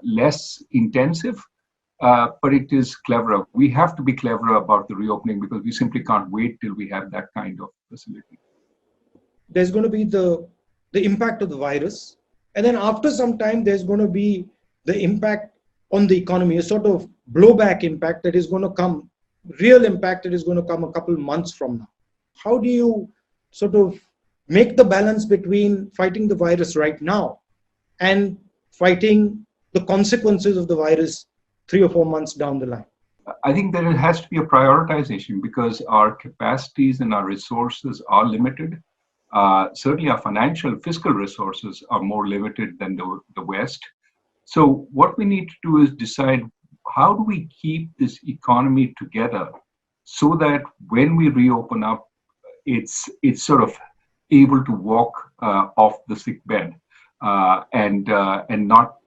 less intensive, but it is cleverer. We have to be cleverer about the reopening because we simply can't wait till we have that kind of facility. There's going to be the impact of the virus, and then after some time, there's going to be the impact on the economy, a sort of blowback impact that is going to come, real impact that is going to come a couple months from now. How do you sort of make the balance between fighting the virus right now and fighting the consequences of the virus 3 or 4 months down the line? I think there has to be a prioritization because our capacities and our resources are limited. Certainly our financial, fiscal resources are more limited than the West. So what we need to do is decide, how do we keep this economy together so that when we reopen up, it's sort of able to walk off the sick bed and not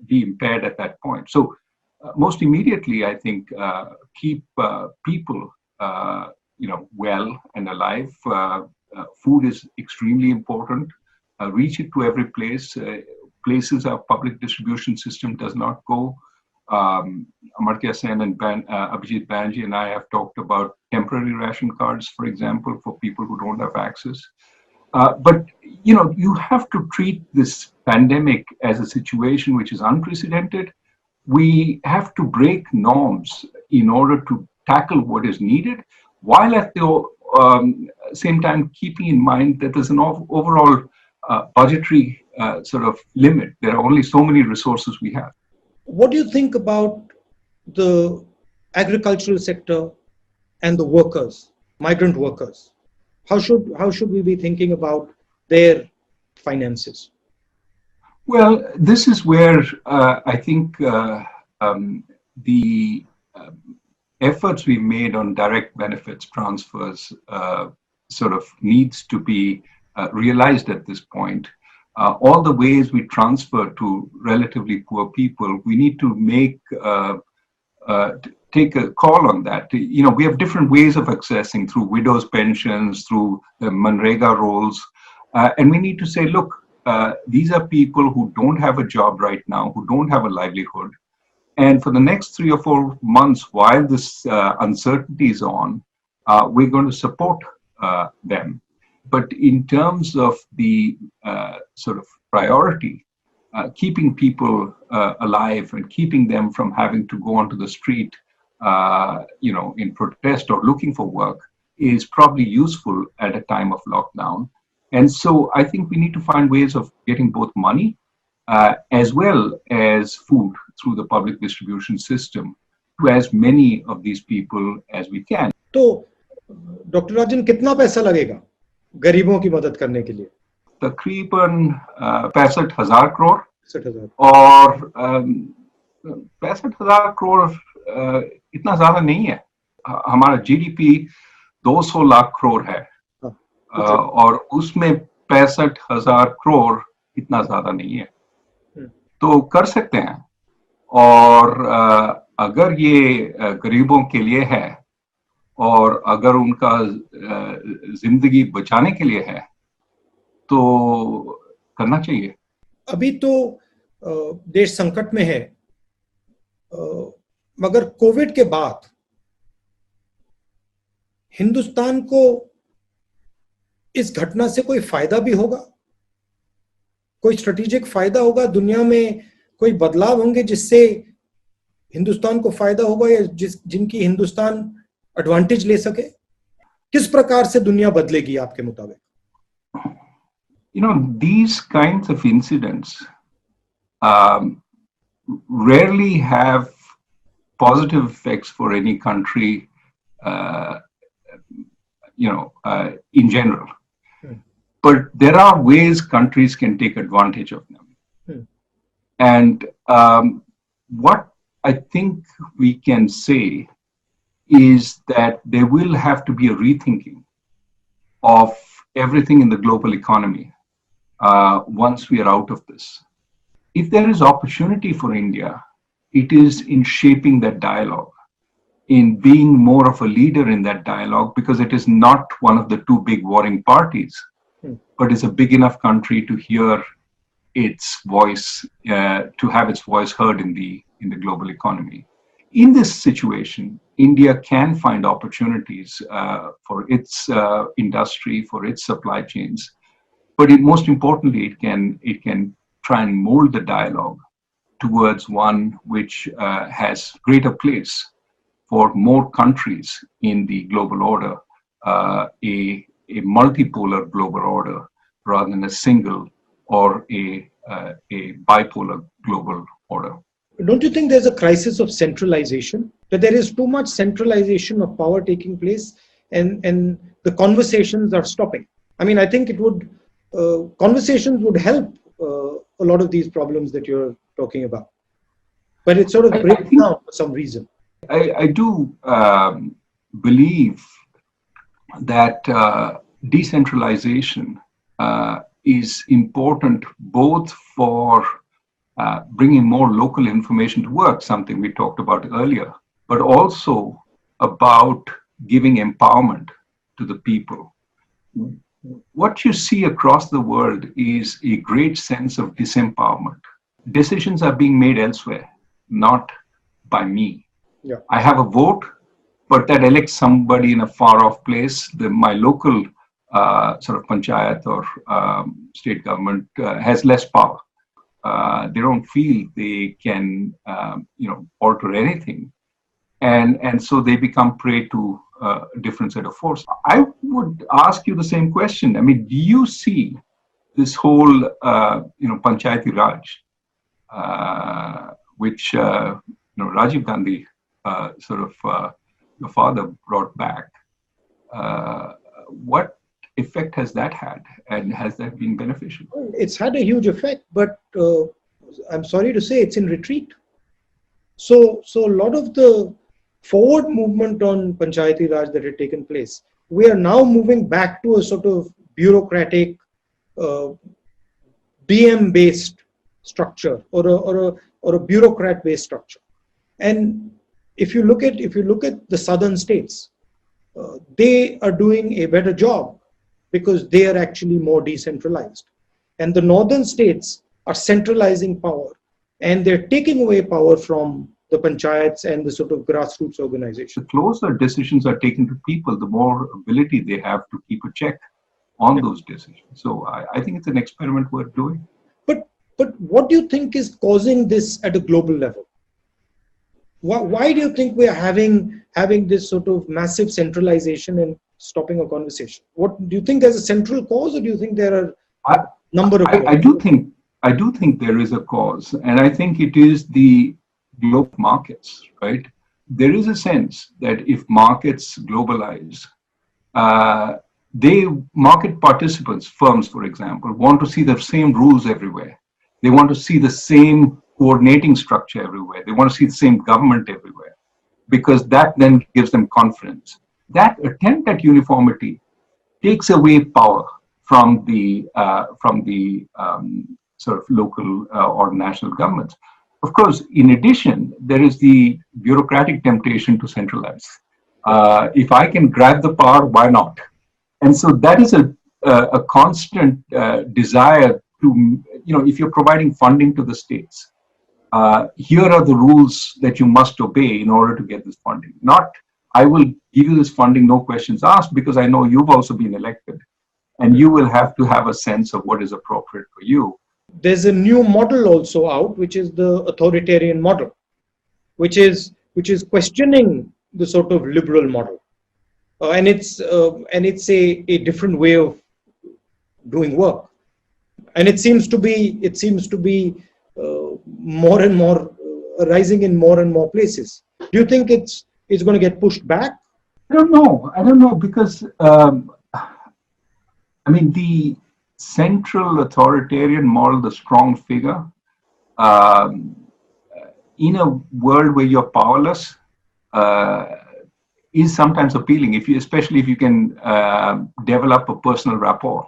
be impaired at that point. So most immediately, I think keep people well and alive. Food is extremely important. Reach it to every place. Places our public distribution system does not go. Amartya Sen and Abhijit Banerjee and I have talked about temporary ration cards, for example, for people who don't have access. But you have to treat this pandemic as a situation which is unprecedented. We have to break norms in order to tackle what is needed, while at the same time keeping in mind that there's an overall budgetary sort of limit. There are only so many resources we have. What do you think about the agricultural sector and the workers, migrant workers? How should we be thinking about their finances? Well, this is where I think the efforts we made on direct benefits transfers sort of needs to be realized at this point. All the ways we transfer to relatively poor people, we need to take a call on that. We have different ways of accessing through widows' pensions, through the Manrega rolls, and we need to say, look, these are people who don't have a job right now, who don't have a livelihood. And for the next 3 or 4 months, while this uncertainty is on, we're going to support them. But in terms of the sort of priority, keeping people alive and keeping them from having to go onto the street, in protest or looking for work is probably useful at a time of lockdown. And so I think we need to find ways of getting both money as well as food through the public distribution system to as many of these people as we can. So, Dr. Rajan, कितना पैसा लगेगा गरीबों की मदद करने के लिए? तकरीबन 65,000 करोड़ 65,000 और 65,000 करोड़ इतना ज्यादा नहीं है. हमारा जीडीपी 200 लाख करोड़ है और उसमें 65,000 करोड़ इतना ज्यादा नहीं है, तो कर सकते हैं. और अगर ये गरीबों के लिए है और अगर उनका जिंदगी बचाने के लिए है तो करना चाहिए. अभी तो देश संकट में है, मगर कोविड के बाद हिंदुस्तान को इस घटना से कोई फायदा भी होगा, कोई स्ट्रेटेजिक फायदा होगा, दुनिया में कोई बदलाव होंगे जिससे हिंदुस्तान को फायदा होगा या जिनकी हिंदुस्तान एडवांटेज ले सके? किस प्रकार से दुनिया बदलेगी आपके मुताबिक? These kinds of incidents rarely have positive effects for any country, in general. But there are ways countries can take advantage of them. And what I think we can say is that there will have to be a rethinking of everything in the global economy once we are out of this. If there is opportunity for India, it is in shaping that dialogue, in being more of a leader in that dialogue, because it is not one of the two big warring parties, but is a big enough country to hear its voice, to have its voice heard in the global economy. In this situation, India can find opportunities for its industry, for its supply chains, but most importantly, it can try and mold the dialogue towards one which has greater place for more countries in the global order, a multipolar global order rather than a single or a bipolar global order. Don't you think there's a crisis of centralization? That there is too much centralization of power taking place, and the conversations are stopping. I mean, I think it would conversations would help a lot of these problems that you're talking about, but it sort of breaks down for some reason. I do believe that decentralization is important both for bringing more local information to work, something we talked about earlier, but also about giving empowerment to the people. What you see across the world is a great sense of disempowerment. Decisions are being made elsewhere, not by me. Yeah. I have a vote, but that elects somebody in a far-off place. My local sort of panchayat or state government has less power. They don't feel they can, alter anything, and so they become prey to a different set of force. I would ask you the same question. I mean, do you see this whole, Panchayati Raj, which Rajiv Gandhi, your father brought back? What effect has that had, and has that been beneficial? It's had a huge effect, but I'm sorry to say it's in retreat. So a lot of the forward movement on Panchayati Raj that had taken place, we are now moving back to a sort of bureaucratic, BM-based structure or a bureaucrat-based structure. And if you look at the southern states, they are doing a better job because they are actually more decentralized. And the northern states are centralizing power, and they're taking away power from the panchayats and the sort of grassroots organization. The closer decisions are taken to people, the more ability they have to keep a check on those decisions. So I think it's an experiment worth doing. But what do you think is causing this at a global level? Why do you think we are having this sort of massive centralization and stopping a conversation? What do you think there's a central cause, or do you think there are a number of? I do think there is a cause, and I think it is the global markets, right? There is a sense that if markets globalize, market participants, firms, for example, want to see the same rules everywhere. They want to see the same coordinating structure everywhere. They want to see the same government everywhere, because that then gives them confidence. That attempt at uniformity takes away power from the sort of local or national governments. Of course, in addition, there is the bureaucratic temptation to centralize. If I can grab the power, why not? And so that is a constant desire to, if you're providing funding to the states, here are the rules that you must obey in order to get this funding. Not, I will give you this funding, no questions asked, because I know you've also been elected, and you will have to have a sense of what is appropriate for you. There's a new model also out, which is the authoritarian model, which is questioning the sort of liberal model, and it's a different way of doing work, and it seems to be more and more rising in more and more places. Do you think it's going to get pushed back? I don't know, because the central authoritarian model, the strong figure, in a world where you're powerless, is sometimes appealing. Especially if you can develop a personal rapport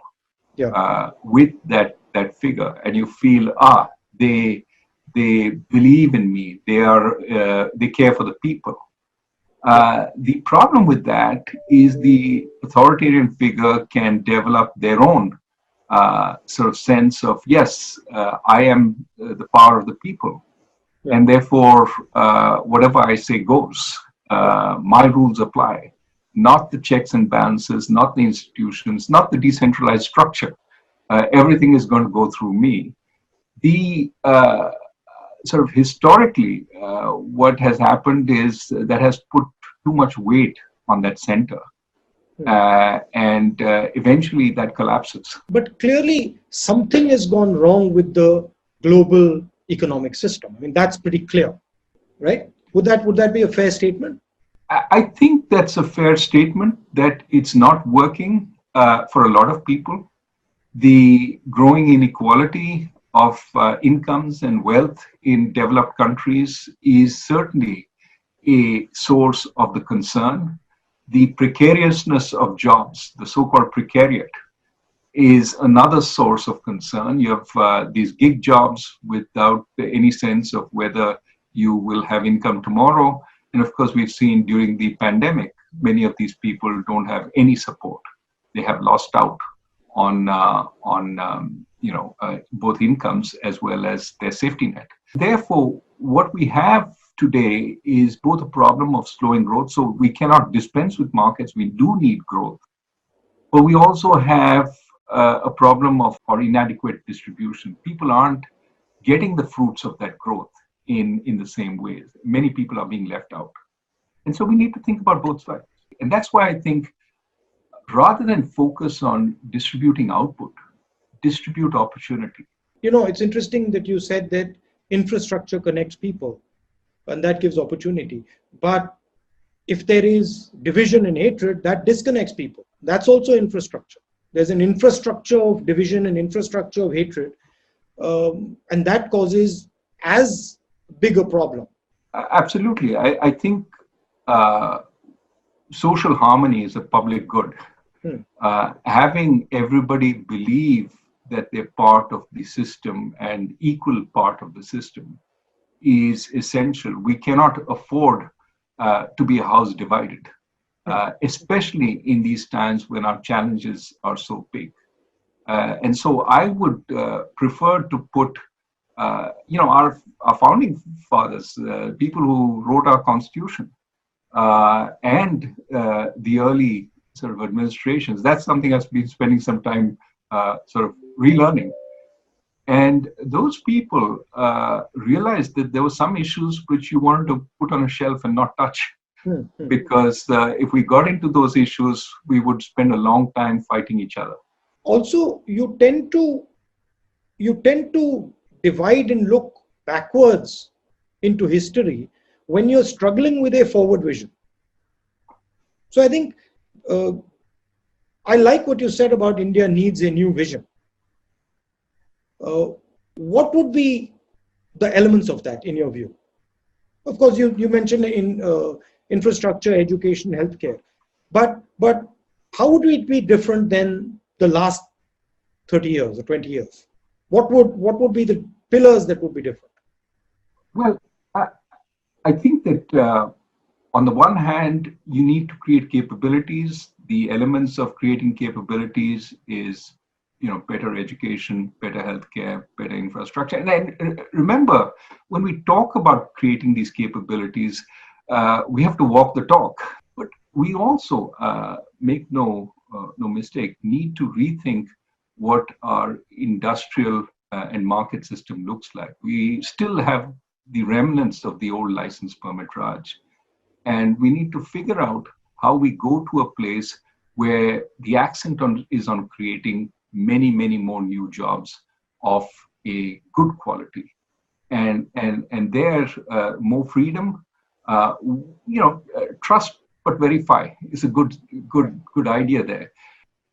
with that figure, and you feel they believe in me. They care for the people. The problem with that is the authoritarian figure can develop their own sort of sense of, yes, I am the power of the people. Yeah. And therefore, whatever I say goes. My rules apply, not the checks and balances, not the institutions, not the decentralized structure. Everything is going to go through me. The sort of historically, what has happened is that has put too much weight on that center. And eventually that collapses. But clearly, something has gone wrong with the global economic system. I mean, that's pretty clear, right? Would that be a fair statement? I think that's a fair statement, that it's not working for a lot of people. The growing inequality of incomes and wealth in developed countries is certainly a source of the concern. The precariousness of jobs, the so-called precariat, is another source of concern. You have these gig jobs without any sense of whether you will have income tomorrow. And of course, we've seen during the pandemic, many of these people don't have any support. They have lost out on both incomes as well as their safety net. Therefore, what we have today is both a problem of slowing growth. So we cannot dispense with markets. We do need growth. But we also have a problem of inadequate distribution. People aren't getting the fruits of that growth in the same ways. Many people are being left out. And so we need to think about both sides. And that's why I think rather than focus on distributing output, distribute opportunity. You know, it's interesting that you said that infrastructure connects people and that gives opportunity. But if there is division and hatred, that disconnects people. That's also infrastructure. There's an infrastructure of division and infrastructure of hatred. And that causes as big a problem. Absolutely. I think social harmony is a public good. Having everybody believe that they're part of the system and equal part of the system is essential. We cannot afford to be a house divided, especially in these times when our challenges are so big. And so I would prefer to put, our founding fathers, people who wrote our constitution, and the early sort of administrations. That's something I've been spending some time sort of relearning. And those people realized that there were some issues which you wanted to put on a shelf and not touch. Because if we got into those issues, we would spend a long time fighting each other. Also, you tend to divide and look backwards into history when you're struggling with a forward vision. So I think I like what you said about India needs a new vision. What would be the elements of that in your view? Of course, you mentioned in infrastructure, education, healthcare, but how would it be different than the last 30 years or 20 years? What would be the pillars that would be different? Well, I think that on the one hand, you need to create capabilities. The elements of creating capabilities is, better education, better healthcare, better infrastructure. And remember, when we talk about creating these capabilities, we have to walk the talk. But we also, make no mistake, need to rethink what our industrial and market system looks like. We still have the remnants of the old license permit Raj. And we need to figure out how we go to a place where the accent is on creating many, many more new jobs of a good quality. And there, more freedom, trust but verify is a good idea there.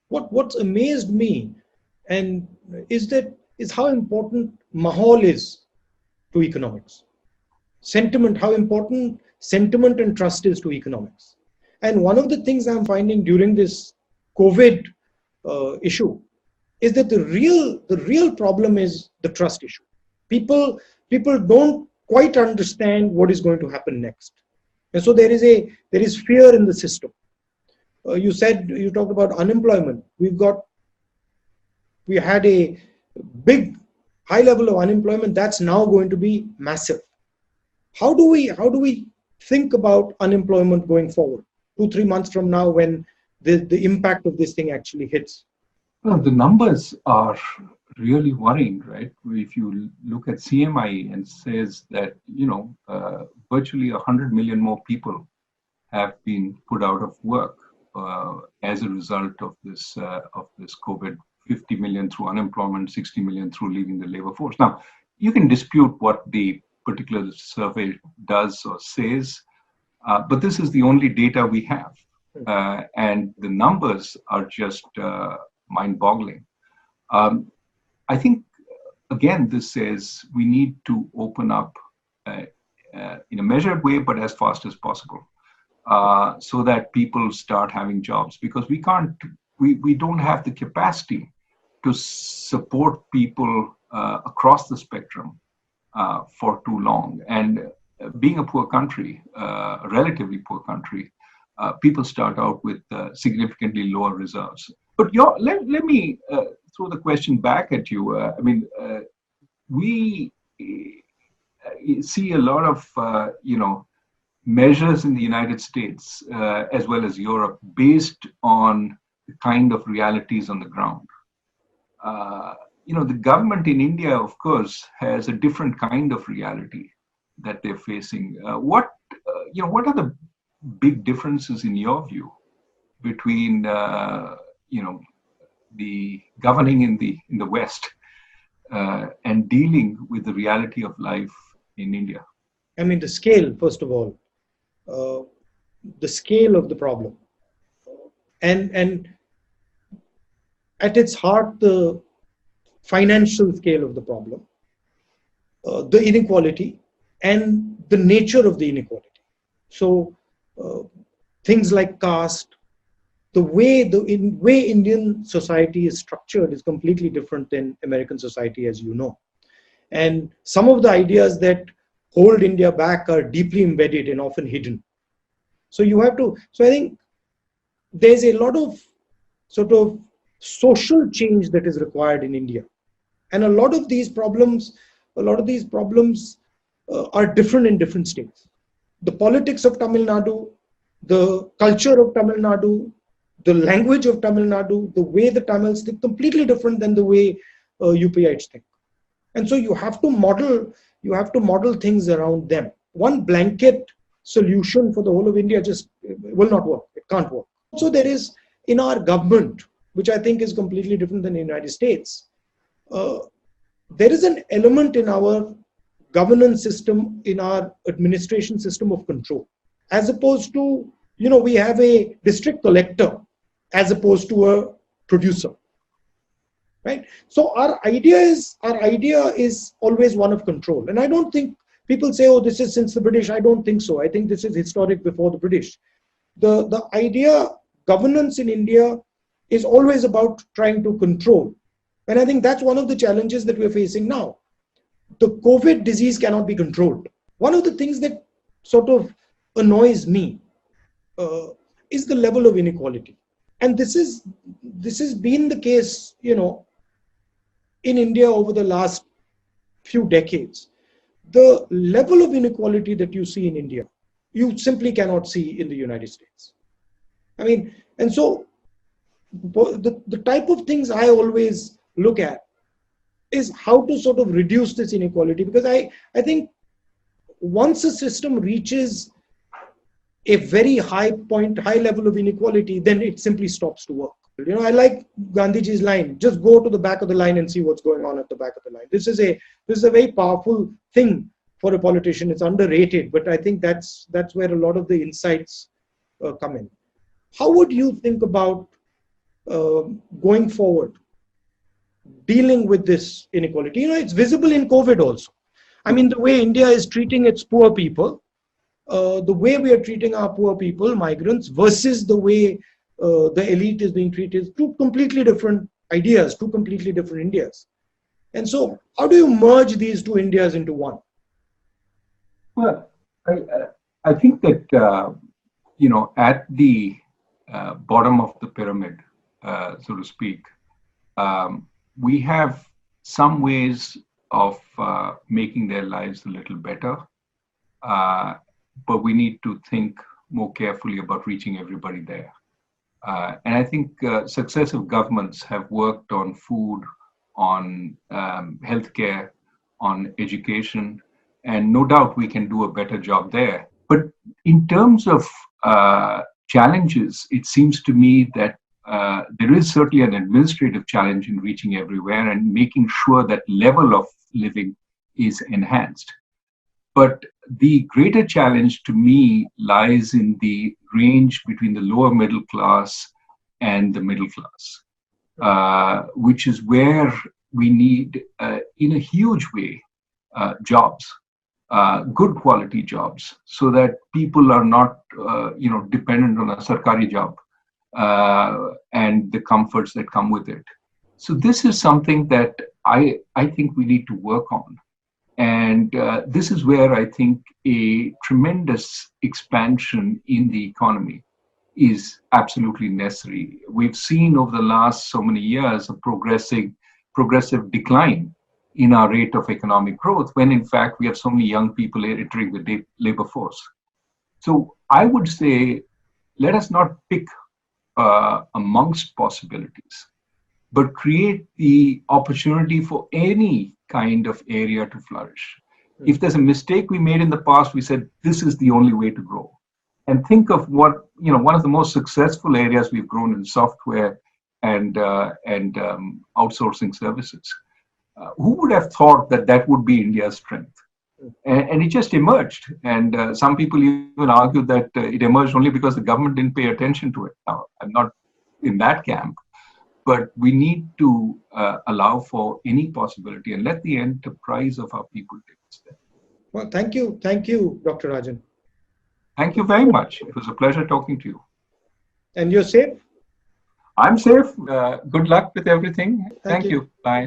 What's amazed me and is how important mahal is to economics. Sentiment, how important sentiment and trust is to economics. And one of the things I'm finding during this COVID issue is that the real problem is the trust issue. People don't quite understand what is going to happen next. And so there is fear in the system. You talked about unemployment. We've got we had a big high level of unemployment. That's now going to be massive. How do we think about unemployment going forward 2-3 months from now, when the impact of this thing actually hits? Well, the numbers are really worrying, right? If you look at CMI and says that, virtually 100 million more people have been put out of work as a result of this COVID. 50 million through unemployment, 60 million through leaving the labor force. Now, you can dispute what the particular survey does or says, but this is the only data we have. And the numbers are just mind-boggling. I think, again, this says we need to open up in a measured way, but as fast as possible, so that people start having jobs, because we don't have the capacity to support people across the spectrum for too long. And being a poor country, a relatively poor country, people start out with significantly lower reserves. But let me throw the question back at you. We see a lot of measures in the United States as well as Europe based on the kind of realities on the ground. The government in India, of course, has a different kind of reality that they're facing. What are the big differences in your view between the governing in the West and dealing with the reality of life in India? I mean, the scale, first of all, the scale of the problem, and at its heart, the financial scale of the problem, the inequality, and the nature of the inequality. So things like caste, the way Indian society is structured is completely different than American society, as you know. And some of the ideas that hold India back are deeply embedded and often hidden. So I think there's a lot of sort of social change that is required in India. And a lot of these problems are different in different states. The politics of Tamil Nadu, the culture of Tamil Nadu, the language of Tamil Nadu, the way the Tamils think, completely different than the way UPites think. And so you have to model things around them. One blanket solution for the whole of India just will not work. It can't work. So there is, in our government, which I think is completely different than the United States, there is an element in our governance system, in our administration system of control, as opposed to, we have a district collector as opposed to a producer, right? So our idea is always one of control. And I don't think people say, oh, this is since the British. I don't think so. I think this is historic before the British. The idea, governance in India is always about trying to control. And I think that's one of the challenges that we're facing now. The COVID disease cannot be controlled. One of the things that sort of annoys me is the level of inequality. And this has been the case, in India over the last few decades. The level of inequality that you see in India, you simply cannot see in the United States. I mean, and so the type of things I always look at is how to sort of reduce this inequality, because I think once a system reaches a very high level of inequality, then it simply stops to work. I like Gandhiji's line, just go to the back of the line and see what's going on at the back of the line. This is a very powerful thing for a politician. It's underrated, but I think that's where a lot of the insights come in. How would you think about going forward, dealing with this inequality? It's visible in COVID also. I mean, the way India is treating its poor people, the way we are treating our poor people, migrants, versus the way the elite is being treated, two completely different ideas, two completely different Indias. And so how do you merge these two Indias into one? Well, I think that, at the bottom of the pyramid, so to speak, we have some ways of making their lives a little better, but we need to think more carefully about reaching everybody there. And I think successive governments have worked on food, on healthcare, on education, and no doubt we can do a better job there. But in terms of challenges, it seems to me that there is certainly an administrative challenge in reaching everywhere and making sure that level of living is enhanced. But the greater challenge to me lies in the range between the lower middle class and the middle class, which is where we need, in a huge way, jobs, good quality jobs, so that people are not, dependent on a sarkari job and the comforts that come with it. So this is something that I think we need to work on. And this is where I think a tremendous expansion in the economy is absolutely necessary. We've seen over the last so many years a progressive decline in our rate of economic growth, when in fact we have so many young people entering the labor force. So I would say, let us not pick amongst possibilities, but create the opportunity for any kind of area to flourish. If there's a mistake we made in the past, we said, this is the only way to grow. And think of what, one of the most successful areas we've grown in software and outsourcing services. Who would have thought that that would be India's strength? And it just emerged. And some people even argue that it emerged only because the government didn't pay attention to it. Now, I'm not in that camp. But we need to allow for any possibility and let the enterprise of our people take a step. Well, thank you, Dr. Rajan. Thank you very much. It was a pleasure talking to you. And you're safe? I'm safe. Good luck with everything. Thank you. Bye.